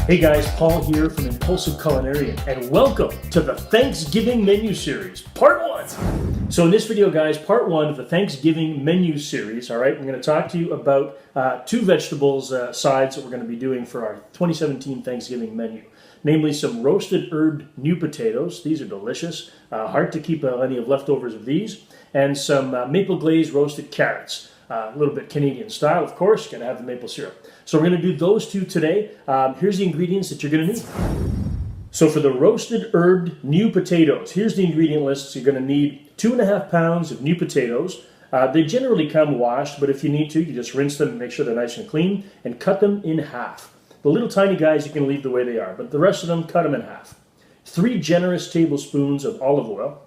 Hey guys, Paul here from Impulsive Culinarian, and welcome to the Thanksgiving menu series, part 1. So in this video, guys, part 1 of the Thanksgiving menu series, all right, I'm going to talk to you about two vegetables sides that we're going to be doing for our 2017 Thanksgiving menu. Namely, some roasted herbed new potatoes. These are delicious. Hard to keep any of leftovers of these. And some maple-glazed roasted carrots. A little bit Canadian style, of course. Going to have the maple syrup. So we're going to do those two today. Here's the ingredients that you're going to need. So for the roasted herbed new potatoes, here's the ingredient list. So you're going to need 2.5 pounds of new potatoes. They generally come washed, but if you need to, you just rinse them and make sure they're nice and clean and cut them in half. The little tiny guys you can leave the way they are, but the rest of them, cut them in half. 3 generous tablespoons of olive oil,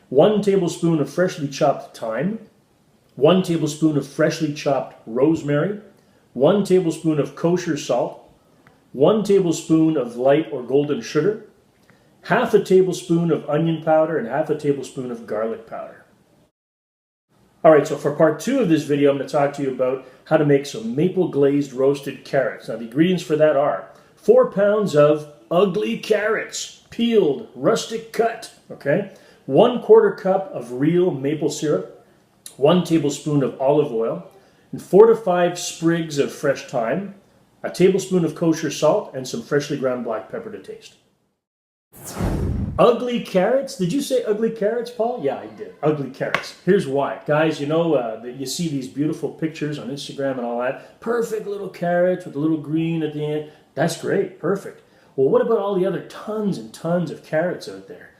1 tablespoon of freshly chopped thyme, 1 tablespoon of freshly chopped rosemary, 1 tablespoon of kosher salt, 1 tablespoon of light or golden sugar, half a tablespoon of onion powder, and half a tablespoon of garlic powder. Alright, so for part 2 of this video, I'm going to talk to you about how to make some maple glazed roasted carrots. Now the ingredients for that are 4 pounds of ugly carrots, peeled, rustic cut, okay? 1/4 cup of real maple syrup, 1 tablespoon of olive oil, and 4 to 5 sprigs of fresh thyme, a tablespoon of kosher salt, and some freshly ground black pepper to taste. Ugly carrots? Did you say ugly carrots, Paul? Yeah, I did. Ugly carrots. Here's why. Guys, you know, you see these beautiful pictures on Instagram and all that. Perfect little carrots with a little green at the end. That's great. Perfect. Well, what about all the other tons and tons of carrots out there?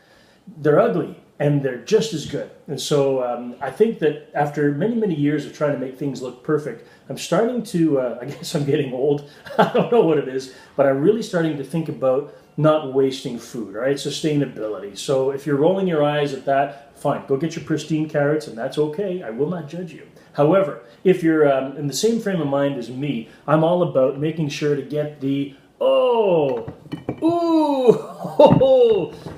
They're ugly, and they're just as good. And so I think that after many, many years of trying to make things look perfect, I'm starting to, I guess I'm getting old. I don't know what it is, but I'm really starting to think about not wasting food, all right? Sustainability. So if you're rolling your eyes at that, fine. Go get your pristine carrots, and that's okay. I will not judge you. However, if you're in the same frame of mind as me, I'm all about making sure to get the,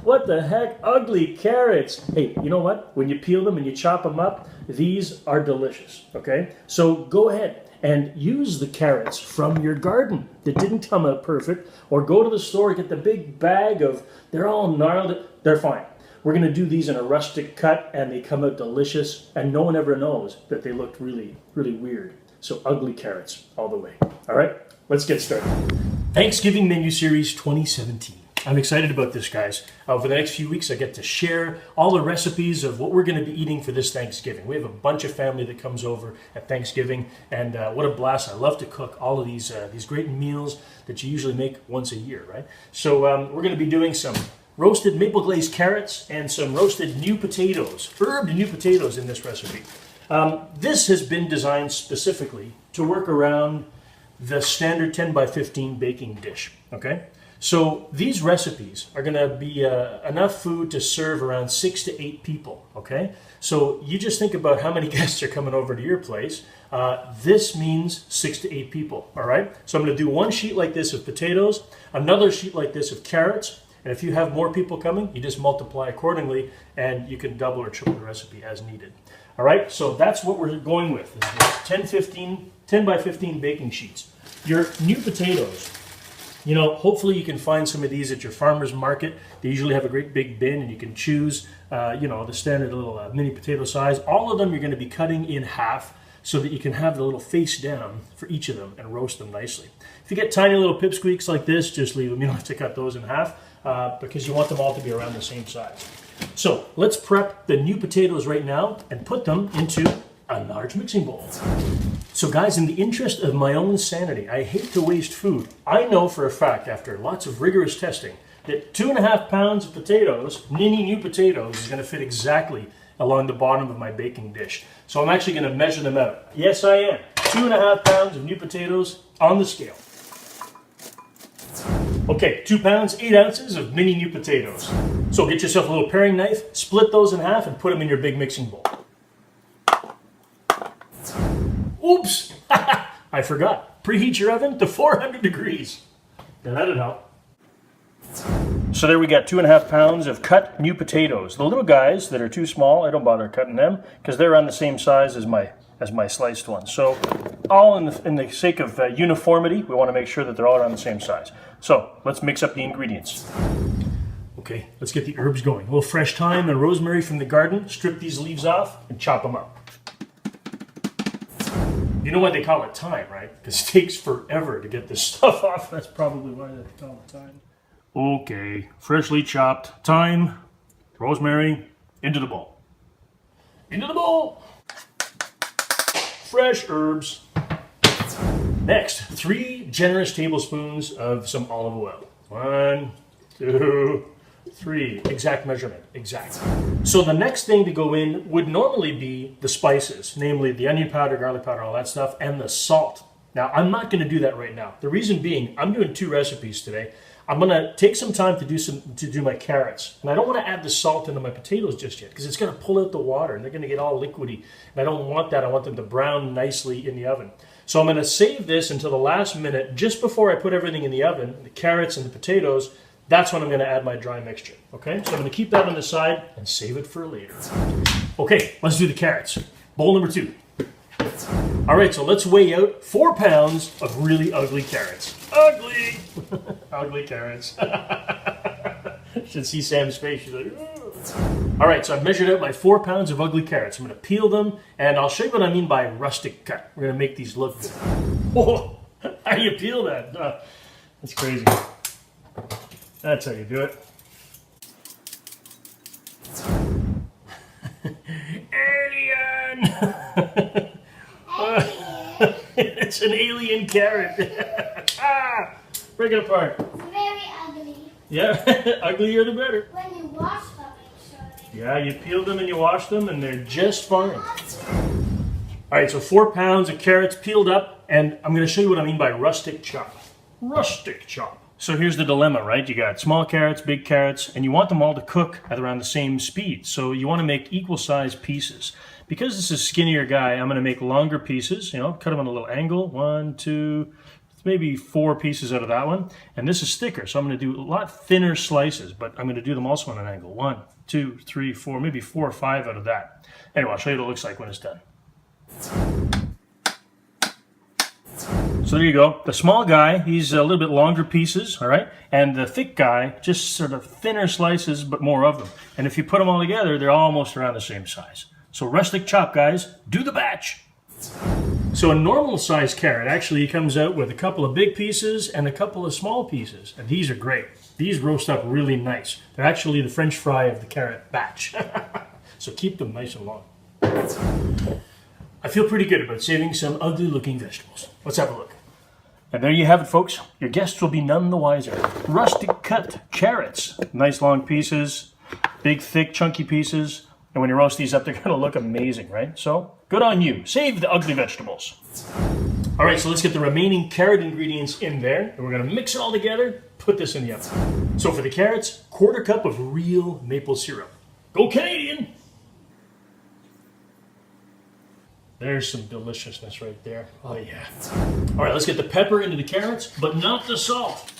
what the heck, ugly carrots. Hey, you know what? When you peel them and you chop them up, these are delicious, okay? So go ahead and use the carrots from your garden that didn't come out perfect, or go to the store and get the big bag of, they're all gnarled, they're fine. We're going to do these in a rustic cut, and they come out delicious, and no one ever knows that they looked really, really weird. So ugly carrots all the way. All right, let's get started. Thanksgiving Menu Series 2017. I'm excited about this, guys. For the next few weeks, I get to share all the recipes of what we're going to be eating for this Thanksgiving. We have a bunch of family that comes over at Thanksgiving, and what a blast. I love to cook all of these great meals that you usually make once a year, right? So we're going to be doing some roasted maple glazed carrots and some roasted new potatoes, herbed new potatoes in this recipe. This has been designed specifically to work around the standard 10 by 15 baking dish, okay? So these recipes are going to be enough food to serve around 6 to 8 people, okay? So you just think about how many guests are coming over to your place. This means 6 to 8 people, all right? So I'm going to do one sheet like this of potatoes, another sheet like this of carrots, and if you have more people coming, you just multiply accordingly, and you can double or triple the recipe as needed. All right, so that's what we're going with, is 10 by 15 baking sheets. Your new potatoes, you know, hopefully you can find some of these at your farmer's market. They usually have a great big bin, and you can choose, you know, the standard little mini potato size. All of them you're going to be cutting in half so that you can have the little face down for each of them and roast them nicely. If you get tiny little pipsqueaks like this, just leave them. You don't have to cut those in half because you want them all to be around the same size. So let's prep the new potatoes right now and put them into a large mixing bowl. So guys, in the interest of my own sanity, I hate to waste food. I know for a fact, after lots of rigorous testing, that 2.5 pounds of potatoes, mini new potatoes, is going to fit exactly along the bottom of my baking dish. So I'm actually going to measure them out. Yes, I am. 2.5 pounds of new potatoes on the scale. Okay, 2 pounds, 8 ounces of mini new potatoes. So get yourself a little paring knife, split those in half, and put them in your big mixing bowl. Oops! I forgot. Preheat your oven to 400 degrees. Now that'll help. So there we got 2.5 pounds of cut new potatoes. The little guys that are too small, I don't bother cutting them because they're on the same size as my sliced ones. So all in the sake of uniformity, we want to make sure that they're all around the same size. So let's mix up the ingredients. Okay, let's get the herbs going. A little fresh thyme and rosemary from the garden. Strip these leaves off and chop them up. You know why they call it thyme, right? Because it takes forever to get this stuff off. That's probably why they call it thyme. Okay, freshly chopped thyme, rosemary, into the bowl. Into the bowl! Fresh herbs. Next, 3 generous tablespoons of some olive oil. 1, 2, 3. Exact measurement, exact. So the next thing to go in would normally be the spices, namely the onion powder, garlic powder, all that stuff, and the salt. Now, I'm not going to do that right now. The reason being, I'm doing 2 recipes today. I'm going to take some time to do my carrots. And I don't want to add the salt into my potatoes just yet because it's going to pull out the water and they're going to get all liquidy. And I don't want that. I want them to brown nicely in the oven. So I'm going to save this until the last minute, just before I put everything in the oven, the carrots and the potatoes. That's when I'm going to add my dry mixture. Okay, so I'm going to keep that on the side and save it for later. Okay, let's do the carrots. Bowl number 2. All right, so let's weigh out 4 pounds of really ugly carrots. Ugly! Ugly carrots. Should see Sam's face. She's like, oh. All right, so I've measured out my 4 pounds of ugly carrots. I'm going to peel them, and I'll show you what I mean by rustic cut. We're going to make these look good. Oh, how do you peel that? That's crazy. That's how you do it. Alien! It's an alien carrot. Break it apart. It's very ugly. Yeah, uglier the better. When you wash them, actually. Yeah, you peel them and you wash them and they're just fine. All right, so 4 pounds of carrots peeled up, and I'm going to show you what I mean by rustic chop. Rustic chop. So here's the dilemma, right? You got small carrots, big carrots, and you want them all to cook at around the same speed. So you want to make equal sized pieces. Because this is a skinnier guy, I'm going to make longer pieces, cut them on a little angle. 1, 2, maybe 4 pieces out of that one. And this is thicker, so I'm going to do a lot thinner slices, but I'm going to do them also on an angle. 1, 2, 3, 4, maybe 4 or 5 out of that. Anyway, I'll show you what it looks like when it's done. So there you go. The small guy, he's a little bit longer pieces, all right? And the thick guy, just sort of thinner slices, but more of them. And if you put them all together, they're almost around the same size. So rustic chop, guys, do the batch. So a normal size carrot actually comes out with a couple of big pieces and a couple of small pieces. And these are great. These roast up really nice. They're actually the French fry of the carrot batch. So keep them nice and long. I feel pretty good about saving some ugly looking vegetables. Let's have a look. And there you have it, folks. Your guests will be none the wiser. Rustic cut carrots. Nice long pieces, big, thick, chunky pieces. And when you roast these up, they're going to look amazing, right? So, good on you. Save the ugly vegetables. All right, so let's get the remaining carrot ingredients in there. And we're going to mix it all together, put this in the oven. So for the carrots, 1/4 cup of real maple syrup. Go Canadian! There's some deliciousness right there. Oh, yeah. All right, let's get the pepper into the carrots, but not the salt.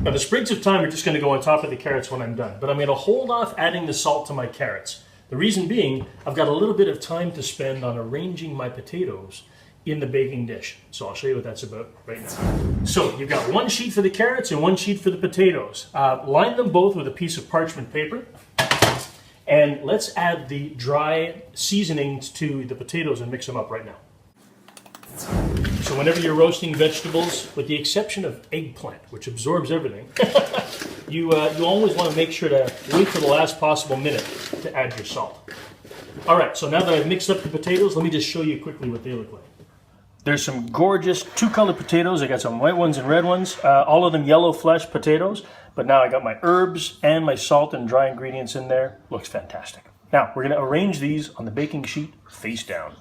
Now, the sprigs of thyme are just going to go on top of the carrots when I'm done, but I'm going to hold off adding the salt to my carrots. The reason being, I've got a little bit of time to spend on arranging my potatoes in the baking dish. So I'll show you what that's about right now. So you've got 1 sheet for the carrots and 1 sheet for the potatoes. Line them both with a piece of parchment paper. And let's add the dry seasonings to the potatoes and mix them up right now. So whenever you're roasting vegetables, with the exception of eggplant, which absorbs everything, you always want to make sure to wait for the last possible minute to add your salt. All right, so now that I've mixed up the potatoes, let me just show you quickly what they look like. There's some gorgeous 2-color potatoes. I got some white ones and red ones, all of them yellow flesh potatoes. But now I got my herbs and my salt and dry ingredients in there. Looks fantastic. Now, we're going to arrange these on the baking sheet face down.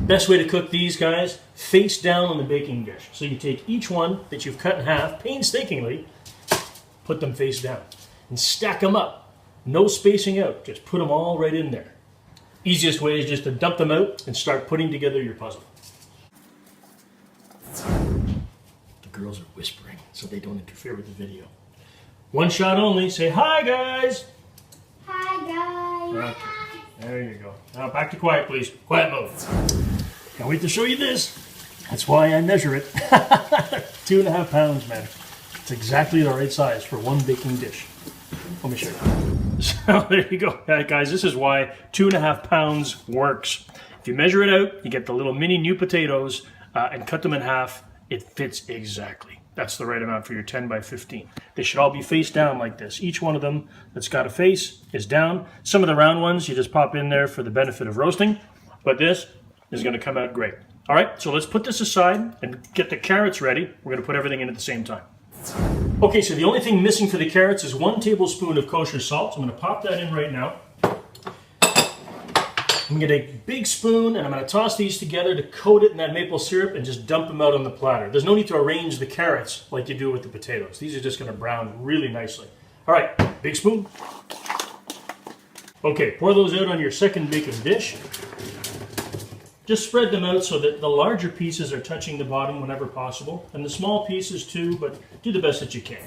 Best way to cook these, guys, face down on the baking dish. So you take each one that you've cut in half, painstakingly, put them face down, and stack them up. No spacing out, just put them all right in there. Easiest way is just to dump them out and start putting together your puzzle. The girls are whispering so they don't interfere with the video. 1 shot only. Say hi, guys. Hi, guys. Okay. There you go. Now back to quiet, please. Quiet mode. Can't wait to show you this. That's why I measure it. 2.5 pounds, man. It's exactly the right size for one baking dish. Let me show you. So there you go. Guys, this is why 2.5 pounds works. If you measure it out, you get the little mini new potatoes and cut them in half. It fits exactly. That's the right amount for your 10 by 15. They should all be face down like this. Each one of them that's got a face is down. Some of the round ones you just pop in there for the benefit of roasting, but this is going to come out great. All right, so let's put this aside and get the carrots ready. We're going to put everything in at the same time. Okay, so the only thing missing for the carrots is 1 tablespoon of kosher salt. So I'm going to pop that in right now. I'm going to get a big spoon and I'm going to toss these together to coat it in that maple syrup and just dump them out on the platter. There's no need to arrange the carrots like you do with the potatoes. These are just going to brown really nicely. All right, big spoon. Okay, pour those out on your second baking dish. Just spread them out so that the larger pieces are touching the bottom whenever possible, and the small pieces too, but do the best that you can.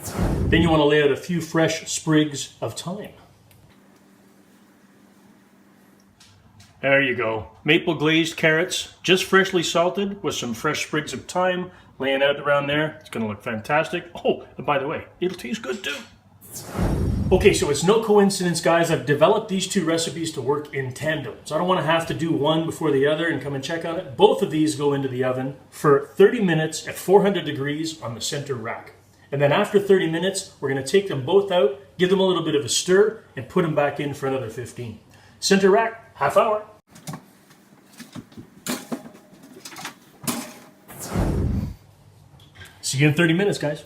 Then you want to lay out a few fresh sprigs of thyme. There you go. Maple glazed carrots, just freshly salted with some fresh sprigs of thyme laying out around there. It's going to look fantastic. Oh, and by the way, it'll taste good too. Okay, so it's no coincidence, guys. I've developed these two recipes to work in tandem. So I don't want to have to do one before the other and come and check on it. Both of these go into the oven for 30 minutes at 400 degrees on the center rack. And then after 30 minutes, we're going to take them both out, give them a little bit of a stir, and put them back in for another 15. Center rack, half hour. See you in 30 minutes, guys.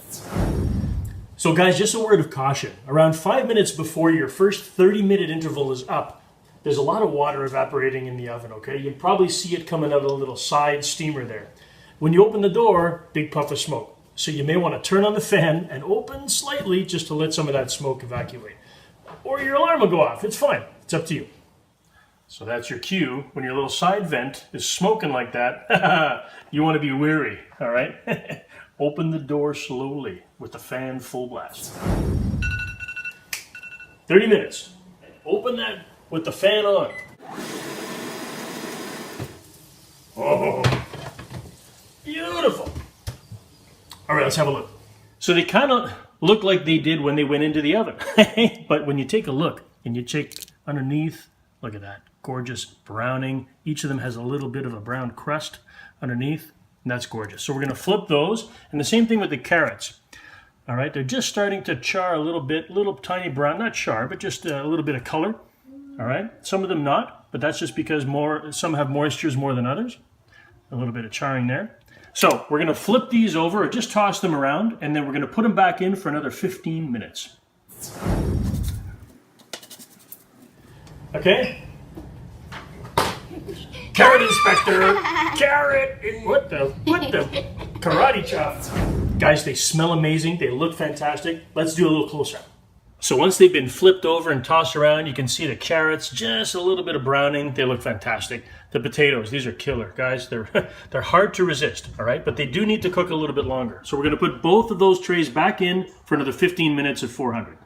So guys, just a word of caution. Around 5 minutes before your first 30-minute interval is up, there's a lot of water evaporating in the oven, okay? You can probably see it coming out of a little side steamer there. When you open the door, big puff of smoke. So you may want to turn on the fan and open slightly just to let some of that smoke evacuate. Or your alarm will go off. It's fine. It's up to you. So that's your cue. When your little side vent is smoking like that, you want to be wary, all right? Open the door slowly with the fan full blast. 30 minutes. Open that with the fan on. Oh, beautiful. All right, let's have a look. So they kind of look like they did when they went into the oven. But when you take a look and you check underneath, look at that. Gorgeous browning. Each of them has a little bit of a brown crust underneath. And that's gorgeous. So we're going to flip those. And the same thing with the carrots. All right, they're just starting to char a little bit, little tiny brown, not char, but just a little bit of color. All right, some of them not, but that's just because some have moistures more than others. A little bit of charring there. So we're going to flip these over, or just toss them around, and then we're going to put them back in for another 15 minutes. Okay. Carrot inspector! Carrot! What the karate chop? Guys, they smell amazing. They look fantastic. Let's do a little close-up. So once they've been flipped over and tossed around, you can see the carrots, just a little bit of browning. They look fantastic. The potatoes, these are killer, guys. They're hard to resist, all right? But they do need to cook a little bit longer. So we're going to put both of those trays back in for another 15 minutes at 400.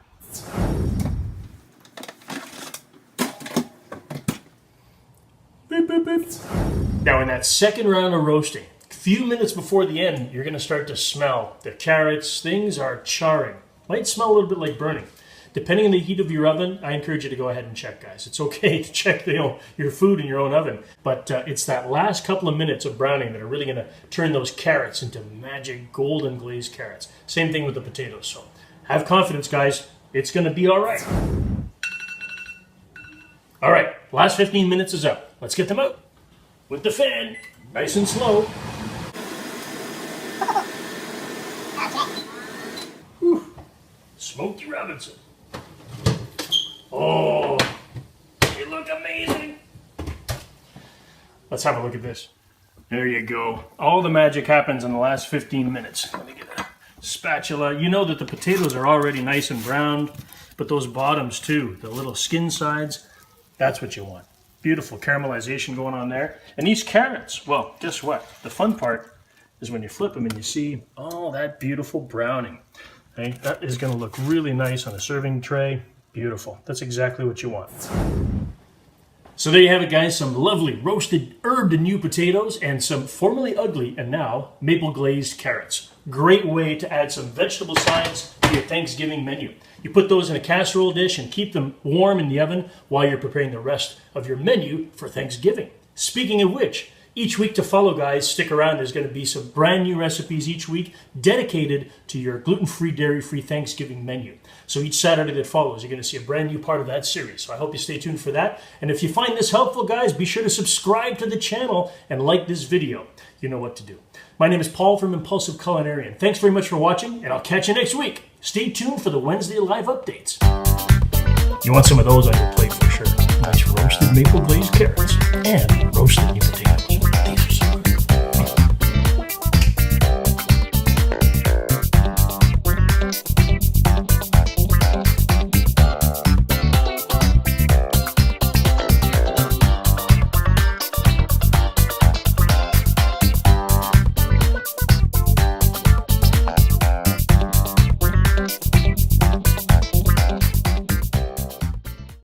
Beep, beep, beep. Now in that second round of roasting, a few minutes before the end, you're going to start to smell the carrots. Things are charring. Might smell a little bit like burning. Depending on the heat of your oven, I encourage you to go ahead and check, guys. It's okay to check your food in your own oven, but it's that last couple of minutes of browning that are really going to turn those carrots into magic golden glazed carrots. Same thing with the potatoes. So have confidence, guys. It's going to be all right. All right, last 15 minutes is up. Let's get them out with the fan, nice and slow. Whew. Smokey Robinson. Oh, they look amazing. Let's have a look at this. There you go. All the magic happens in the last 15 minutes. Let me get a spatula. You know that the potatoes are already nice and browned, but those bottoms too, the little skin sides, that's what you want. Beautiful caramelization going on there. And these carrots, well, guess what? The fun part is when you flip them and you see all that beautiful browning. Okay? That is going to look really nice on a serving tray. Beautiful. That's exactly what you want. So So there you have it, guys. Some lovely roasted herbed and new potatoes and some formerly ugly and now maple glazed carrots. Great way to add some vegetable sides to your Thanksgiving menu. You put those in a casserole dish and keep them warm in the oven while you're preparing the rest of your menu for Thanksgiving. Speaking of which, each week to follow, guys, stick around. There's going to be some brand new recipes each week dedicated to your gluten-free, dairy-free Thanksgiving menu. So each Saturday that follows, you're going to see a brand new part of that series. So I hope you stay tuned for that. And if you find this helpful, guys, be sure to subscribe to the channel and like this video. You know what to do. My name is Paul from Impulsive Culinarian. Thanks very much for watching, and I'll catch you next week. Stay tuned for the Wednesday live updates. You want some of those on your plate for sure. Nice roasted maple glazed carrots and roasted new potatoes.